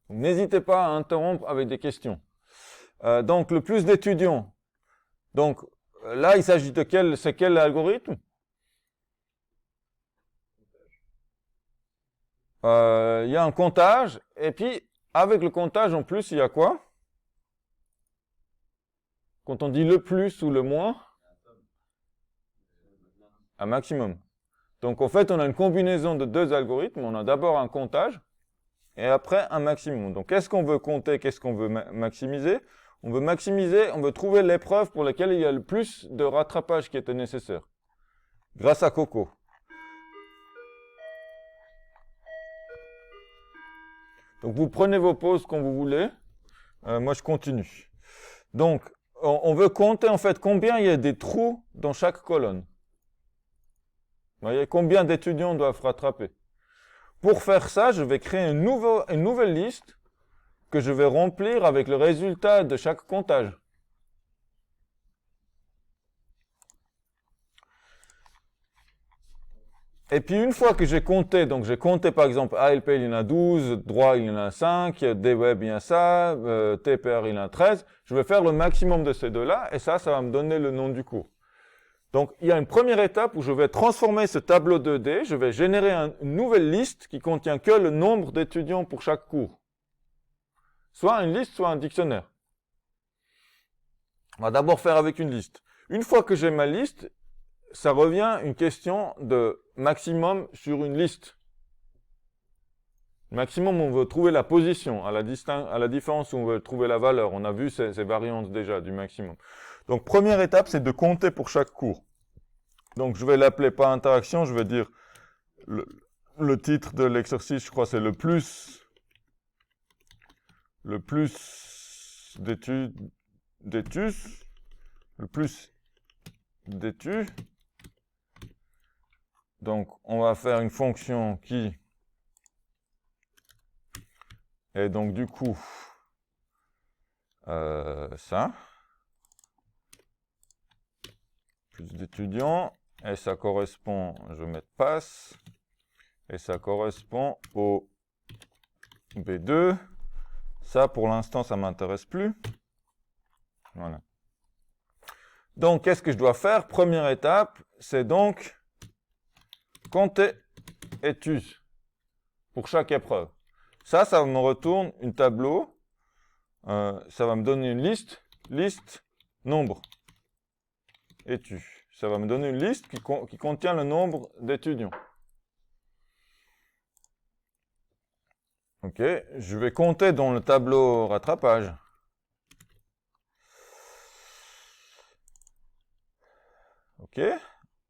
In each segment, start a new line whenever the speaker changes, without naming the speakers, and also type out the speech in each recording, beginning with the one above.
N'hésitez pas à interrompre avec des questions. Donc, le plus d'étudiants. Donc, là, il s'agit de quel algorithme? Il y a un comptage, et puis, avec le comptage, en plus, il y a quoi? Quand on dit le plus ou le moins? Un maximum. Donc, en fait, on a une combinaison de deux algorithmes. On a d'abord un comptage, et après un maximum. Donc, qu'est-ce qu'on veut compter, qu'est-ce qu'on veut maximiser? On veut maximiser, on veut trouver l'épreuve pour laquelle il y a le plus de rattrapage qui était nécessaire. Grâce à Coco. Donc, vous prenez vos pauses quand vous voulez. Moi, je continue. Donc, on veut compter, en fait, combien il y a des trous dans chaque colonne. Vous voyez, combien d'étudiants doivent rattraper. Pour faire ça, je vais créer une nouvelle liste que je vais remplir avec le résultat de chaque comptage. Et puis, une fois que j'ai compté, donc j'ai compté par exemple ALP, il y en a 12, droit, il y en a 5, DWeb, il y en a ça, TPR, il y en a 13, je vais faire le maximum de ces deux-là, et ça va me donner le nom du cours. Donc, il y a une première étape où je vais transformer ce tableau 2D, je vais générer une nouvelle liste qui contient que le nombre d'étudiants pour chaque cours. Soit une liste, soit un dictionnaire. On va d'abord faire avec une liste. Une fois que j'ai ma liste, ça revient une question de maximum sur une liste. Maximum, on veut trouver la position, à la différence où on veut trouver la valeur. On a vu ces variantes déjà du maximum. Donc, première étape, c'est de compter pour chaque cours. Donc, je vais l'appeler pas interaction, je vais dire le titre de l'exercice, je crois, c'est le plus d'étus, le plus d'étus. Donc, on va faire une fonction qui est donc du coup ça. Plus d'étudiants. Et ça correspond, je vais mettre passe. Et ça correspond au B2. Ça, pour l'instant, ça ne m'intéresse plus. Voilà. Donc, qu'est-ce que je dois faire? Première étape, c'est donc compter étus pour chaque épreuve. Ça me retourne un tableau. Ça va me donner une liste, nombre, étus. Ça va me donner une liste qui contient le nombre d'étudiants. Ok, je vais compter dans le tableau rattrapage. Ok,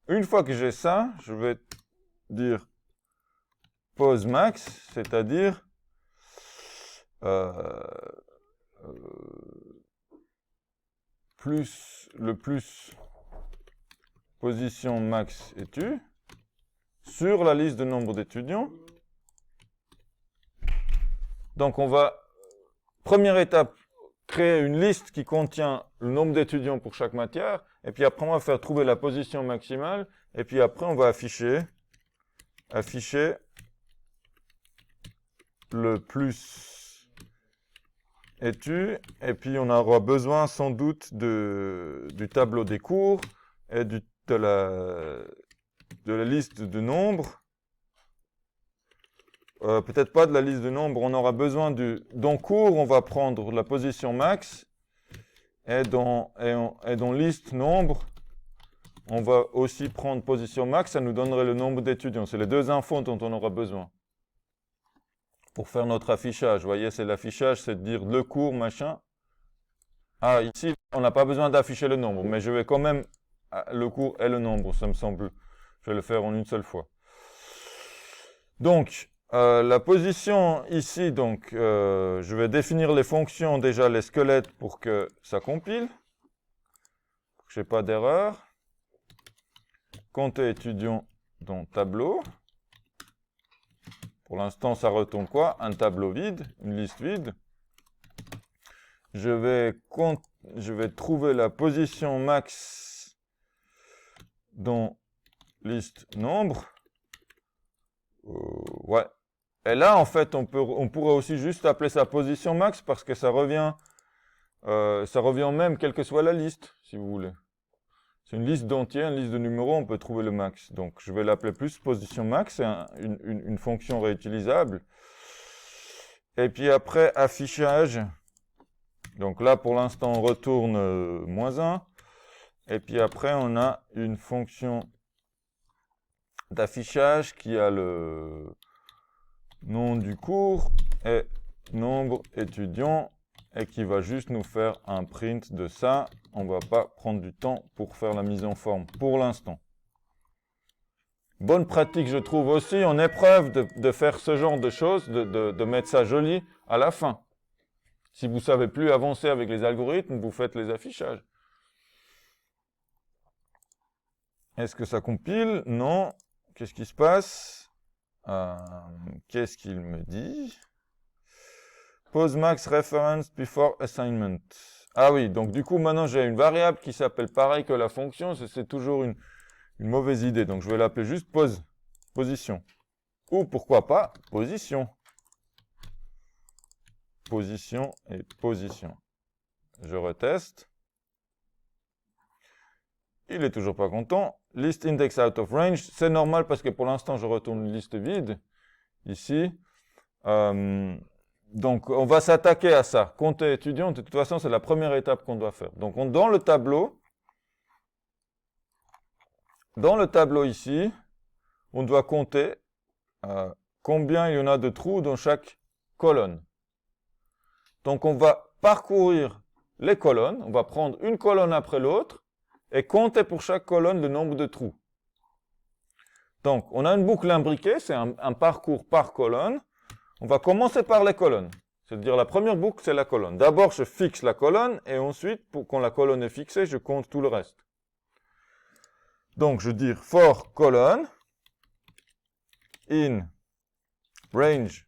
une fois que j'ai ça, je vais dire pose max, c'est-à-dire le plus position max étu sur la liste de nombre d'étudiants. Donc on va, première étape, créer une liste qui contient le nombre d'étudiants pour chaque matière, et puis après on va faire trouver la position maximale, et puis après on va afficher le plus étu, et puis on aura besoin sans doute du tableau des cours et de la liste de nombres. Peut-être pas de la liste de nombres, on aura besoin dans cours, on va prendre la position max, et dans liste nombre, on va aussi prendre position max, ça nous donnerait le nombre d'étudiants. C'est les deux infos dont on aura besoin pour faire notre affichage. Vous voyez, c'est l'affichage, c'est de dire le cours, machin. Ah, ici, on n'a pas besoin d'afficher le nombre, mais je vais quand même le cours et le nombre, ça me semble. Je vais le faire en une seule fois. Donc, la position ici, donc, je vais définir les fonctions, déjà les squelettes pour que ça compile. Pour que je n'ai pas d'erreur. Compter étudiants dans tableau. Pour l'instant, ça retourne quoi? Un tableau vide, une liste vide. Je vais trouver la position max dans liste nombre. Ouais. Et là, en fait, on pourrait aussi juste appeler ça position max parce que ça revient au même, quelle que soit la liste, si vous voulez. C'est une liste d'entiers, une liste de numéros, on peut trouver le max. Donc, je vais l'appeler plus position max, c'est une fonction réutilisable. Et puis après, affichage. Donc là, pour l'instant, on retourne -1. Et puis après, on a une fonction d'affichage qui a le nom du cours et nombre étudiant et qui va juste nous faire un print de ça. On ne va pas prendre du temps pour faire la mise en forme pour l'instant. Bonne pratique, je trouve aussi en épreuve de faire ce genre de choses, de mettre ça joli à la fin. Si vous ne savez plus avancer avec les algorithmes, vous faites les affichages. Est-ce que ça compile? Non. Qu'est-ce qui se passe? Qu'est-ce qu'il me dit? Pose max reference before assignment. Ah oui, donc du coup, maintenant, j'ai une variable qui s'appelle pareil que la fonction. C'est toujours une mauvaise idée. Donc, je vais l'appeler juste position. Ou pourquoi pas, position. Position et position. Je reteste. Il est toujours pas content. List index out of range. C'est normal parce que pour l'instant, je retourne une liste vide. Ici. Donc, on va s'attaquer à ça. Compter étudiant, de toute façon, c'est la première étape qu'on doit faire. Donc, dans le tableau ici, on doit compter combien il y en a de trous dans chaque colonne. Donc, on va parcourir les colonnes. On va prendre une colonne après l'autre et compter pour chaque colonne le nombre de trous. Donc, on a une boucle imbriquée, c'est un parcours par colonne. On va commencer par les colonnes. C'est-à-dire la première boucle, c'est la colonne. D'abord, je fixe la colonne et ensuite, quand la colonne est fixée, je compte tout le reste. Donc, je dis for colonne in range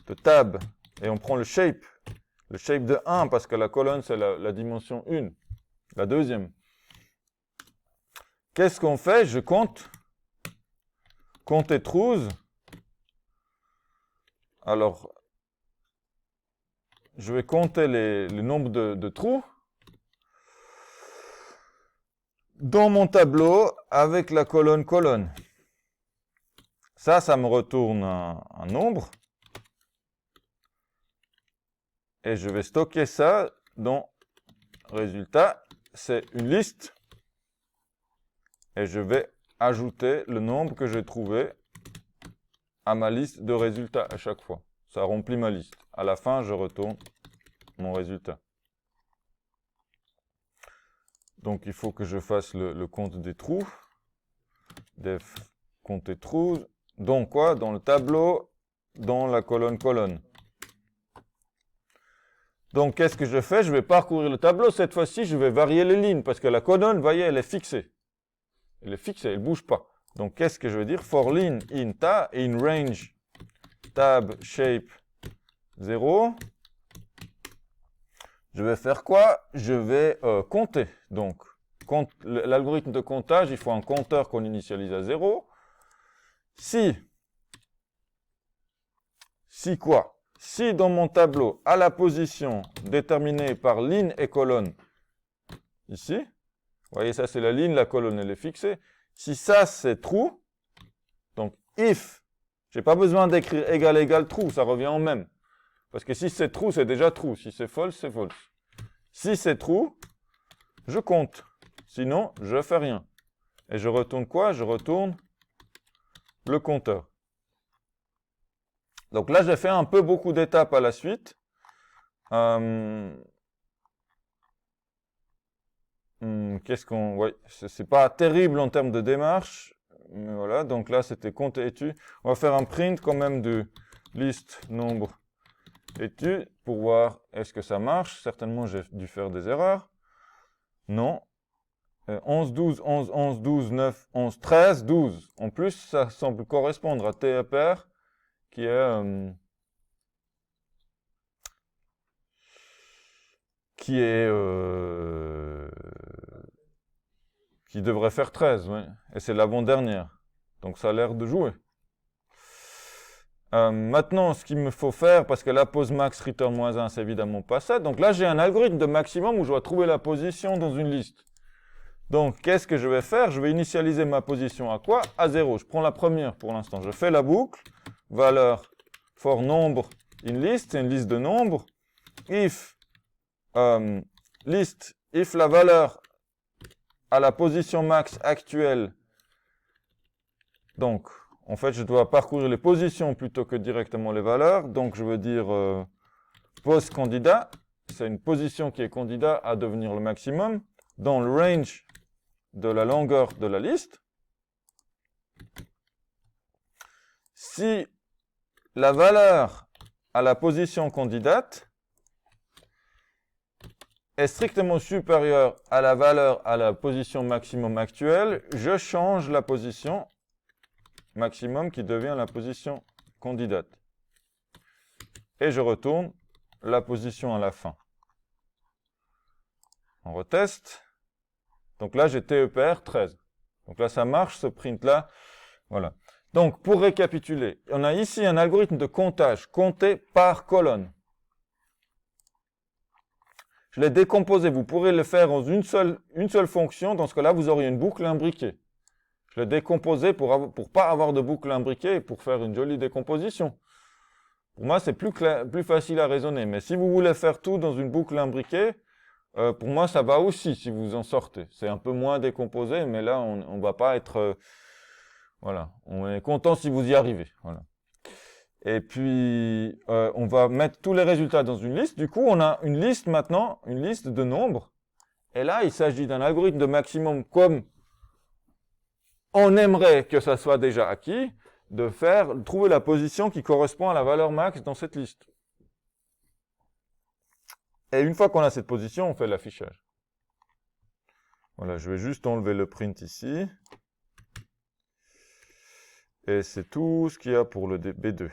de tab et on prend le shape de 1 parce que la colonne, c'est la dimension 1, la deuxième. Qu'est-ce qu'on fait? Je compte trous. Alors, je vais compter le nombre de trous dans mon tableau avec la colonne. Ça me retourne un nombre. Et je vais stocker ça dans résultat. C'est une liste. Et je vais ajouter le nombre que j'ai trouvé à ma liste de résultats à chaque fois. Ça remplit ma liste. À la fin, je retourne mon résultat. Donc, il faut que je fasse le compte des trous. Def compter trous. Donc quoi? Dans le tableau, dans la colonne. Donc, qu'est-ce que je fais? Je vais parcourir le tableau. Cette fois-ci, je vais varier les lignes parce que la colonne, vous voyez, elle est fixée. Elle est fixée, elle ne bouge pas. Donc, qu'est-ce que je veux dire? For line in range tab shape 0. Je vais faire quoi? Je vais compter. Donc, l'algorithme de comptage, il faut un compteur qu'on initialise à 0. Si quoi? Si dans mon tableau, à la position déterminée par ligne et colonne, ici, vous voyez, ça c'est la ligne, la colonne elle est fixée. Si ça c'est true, donc if, j'ai pas besoin d'écrire égal true, ça revient en même. Parce que si c'est true, c'est déjà true. Si c'est false, c'est false. Si c'est true, je compte. Sinon, je fais rien. Et je retourne quoi? Je retourne le compteur. Donc là, j'ai fait un peu beaucoup d'étapes à la suite. Qu'est-ce qu'on... Ouais, c'est pas terrible en termes de démarche. Mais voilà, donc là, c'était compte études. On va faire un print quand même de liste nombre études pour voir est-ce que ça marche. Certainement, j'ai dû faire des erreurs. Non. 11, 12, 11, 11, 12, 9, 11, 13, 12. En plus, ça semble correspondre à TFR qui devrait faire 13, oui. Et c'est l'avant-dernière. Donc ça a l'air de jouer. Maintenant, ce qu'il me faut faire, parce que la pose max return -1, c'est évidemment pas ça. Donc là, j'ai un algorithme de maximum où je dois trouver la position dans une liste. Donc, qu'est-ce que je vais faire? Je vais initialiser ma position à quoi? À 0. Je prends la première pour l'instant. Je fais la boucle. Valeur for nombre in list, c'est une liste de nombres. If list, if la valeur à la position max actuelle. Donc, en fait, je dois parcourir les positions plutôt que directement les valeurs. Donc, je veux dire pos candidat. C'est une position qui est candidat à devenir le maximum dans le range de la longueur de la liste. Si la valeur à la position candidate est strictement supérieure à la valeur à la position maximum actuelle, je change la position maximum qui devient la position candidate. Et je retourne la position à la fin. On reteste. Donc là, j'ai TEPR 13. Donc là, ça marche, ce print-là. Voilà. Donc, pour récapituler, on a ici un algorithme de comptage, compté par colonne. Je l'ai décomposé. Vous pourrez le faire en une seule fonction. Dans ce cas-là, vous auriez une boucle imbriquée. Je l'ai décomposé pour pas avoir de boucle imbriquée et pour faire une jolie décomposition. Pour moi, c'est plus facile à raisonner. Mais si vous voulez faire tout dans une boucle imbriquée, pour moi, ça va aussi si vous en sortez. C'est un peu moins décomposé, mais là, on va pas être... voilà, on est content si vous y arrivez. Voilà. Et puis, on va mettre tous les résultats dans une liste. Du coup, on a une liste maintenant, une liste de nombres. Et là, il s'agit d'un algorithme de maximum comme on aimerait que ça soit déjà acquis, de trouver la position qui correspond à la valeur max dans cette liste. Et une fois qu'on a cette position, on fait l'affichage. Voilà, je vais juste enlever le print ici. Et c'est tout ce qu'il y a pour le B2.